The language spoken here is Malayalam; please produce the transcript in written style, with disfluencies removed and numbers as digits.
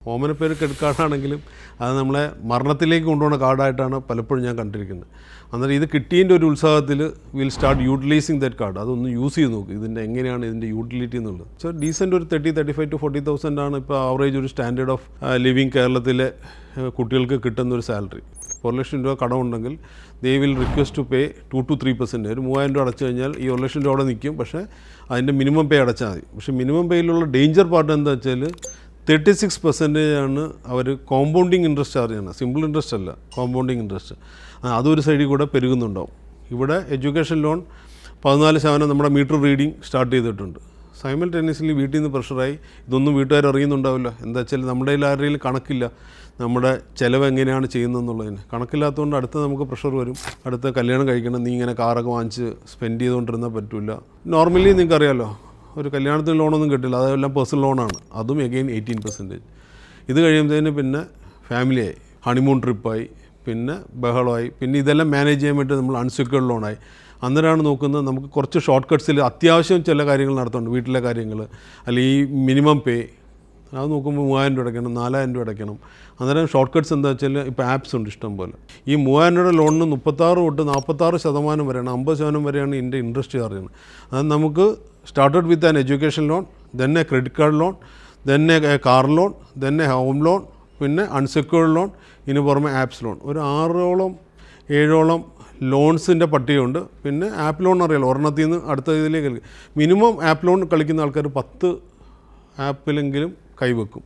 ഓമനപ്പേര് ക്രെഡിറ്റ് കാർഡാണെങ്കിലും അത് നമ്മളെ മരണത്തിലേക്ക് കൊണ്ടുപോകുന്ന കാർഡായിട്ടാണ് പലപ്പോഴും ഞാൻ കണ്ടിരിക്കുന്നത്. അന്നേരം ഇത് കിട്ടിയതിൻ്റെ ഒരു ഉത്സാഹത്തിൽ will start utilising that card. അതൊന്ന് യൂസ് ചെയ്ത് നോക്കും, ഇതിൻ്റെ എങ്ങനെയാണ് ഇതിൻ്റെ യൂട്ടിലിറ്റി എന്നുള്ളത്. സോ ഡീസൻറ്റ് ഒരു 35,000 to 40,000 ആണ് ഇപ്പോൾ ആവറേജ് ഒരു സ്റ്റാൻഡേർഡ് ഓഫ് ലിവിങ് കേരളത്തിലെ കുട്ടികൾക്ക് കിട്ടുന്നൊരു സാലറി. 1 ലക്ഷം രൂപ കടമുണ്ടെങ്കിൽ they will request to pay 2 to 3%. ഒരു 3,000 രൂപ അടച്ചു കഴിഞ്ഞാൽ ഈ 1 ലക്ഷം രൂപ അവിടെ നിൽക്കും. പക്ഷേ അതിൻ്റെ മിനിമം പേ അടച്ചാൽ മതി. പക്ഷേ മിനിമം പേയിലുള്ള ഡേഞ്ചർ പാർട്ട് എന്താ വെച്ചാൽ 36% ആണ് അവർ കോമ്പൗണ്ടിങ് ഇൻട്രസ്റ്റ് ചാർജ് ചെയ്യണം. സിമ്പിൾ ഇൻട്രസ്റ്റ് അല്ല, കോമ്പൗണ്ടിങ് ഇൻട്രസ്റ്റ്. അതൊരു സൈഡിൽ കൂടെ പെരുകുന്നുണ്ടാവും. ഇവിടെ എഡ്യൂക്കേഷൻ ലോൺ 14% നമ്മുടെ മീറ്റർ റീഡിങ് സ്റ്റാർട്ട് ചെയ്തിട്ടുണ്ട്. സൈമൾട്ടേനിയസ്ലി വീട്ടിൽ നിന്ന് പ്രഷറായി ഇതൊന്നും വീട്ടുകാർ അറിയുന്നുണ്ടാവില്ല. എന്താ വെച്ചാൽ നമ്മുടെ ആരുടെയും കണക്കില്ല നമ്മുടെ ചിലവ് എങ്ങനെയാണ് ചെയ്യുന്നതെന്നുള്ളതിന്. കണക്കില്ലാത്തതുകൊണ്ട് അടുത്ത് നമുക്ക് പ്രഷർ വരും. അടുത്ത കല്യാണം കഴിക്കണം, നീ ഇങ്ങനെ കാറൊക്കെ വാങ്ങിച്ച് സ്പെൻഡ് ചെയ്തുകൊണ്ടിരുന്നാൽ പറ്റില്ല. നോർമലി നിങ്ങൾക്ക് അറിയാമല്ലോ, ഒരു കല്യാണത്തിന് ലോണൊന്നും കിട്ടില്ല, അതെല്ലാം പേഴ്സണൽ ലോണാണ്. അതും എഗെയിൻ 18%. ഇത് കഴിയുമ്പോഴത്തേന് പിന്നെ ഫാമിലിയായി, ഹണിമൂൺ ട്രിപ്പായി, പിന്നെ ബഹളമായി, പിന്നെ ഇതെല്ലാം മാനേജ് ചെയ്യാൻ വേണ്ടി നമ്മൾ അൺസെക്യൂർഡ് ലോണായി. അന്നേരമാണ് നോക്കുന്നത് നമുക്ക് കുറച്ച് ഷോർട്ട് കട്ട്സിൽ അത്യാവശ്യം ചില കാര്യങ്ങൾ നടത്തുന്നുണ്ട്, വീട്ടിലെ കാര്യങ്ങൾ, അല്ലെങ്കിൽ ഈ മിനിമം പേ അത് നോക്കുമ്പോൾ 3,000 രൂപ അടയ്ക്കണം, 4,000 രൂപ അടയ്ക്കണം. അന്നേരം ഷോർട്ട് കട്ട്സ് എന്താ വെച്ചാൽ ഇപ്പോൾ ആപ്സ് ഉണ്ട് ഇഷ്ടം പോലെ. ഈ 3,000 രൂപയുടെ ലോണിന് 36 തൊട്ട് 46% വരെയാണ്, 50% വരെയാണ് ഇതിൻ്റെ ഇൻട്രസ്റ്റ് ചാർജ് ചെയ്യുന്നത്. അത് നമുക്ക് started with an education loan, then A credit card loan, then A car loan, then A home loan, പിന്നെ അൺസെക്യൂർഡ് ലോൺ, ഇതിന് പുറമെ ആപ്സ് ലോൺ. ഒരു 6-7 ലോൺസിൻ്റെ പട്ടികയുണ്ട്. പിന്നെ ആപ്പ് ലോൺ അറിയാലോ, ഒരെണ്ണത്തിൽ നിന്ന് അടുത്ത ഇതിലേക്ക് മിനിമം ആപ്പ് ലോൺ കളിക്കുന്ന ആൾക്കാർ 10 ആപ്പിലെങ്കിലും കൈവെക്കും.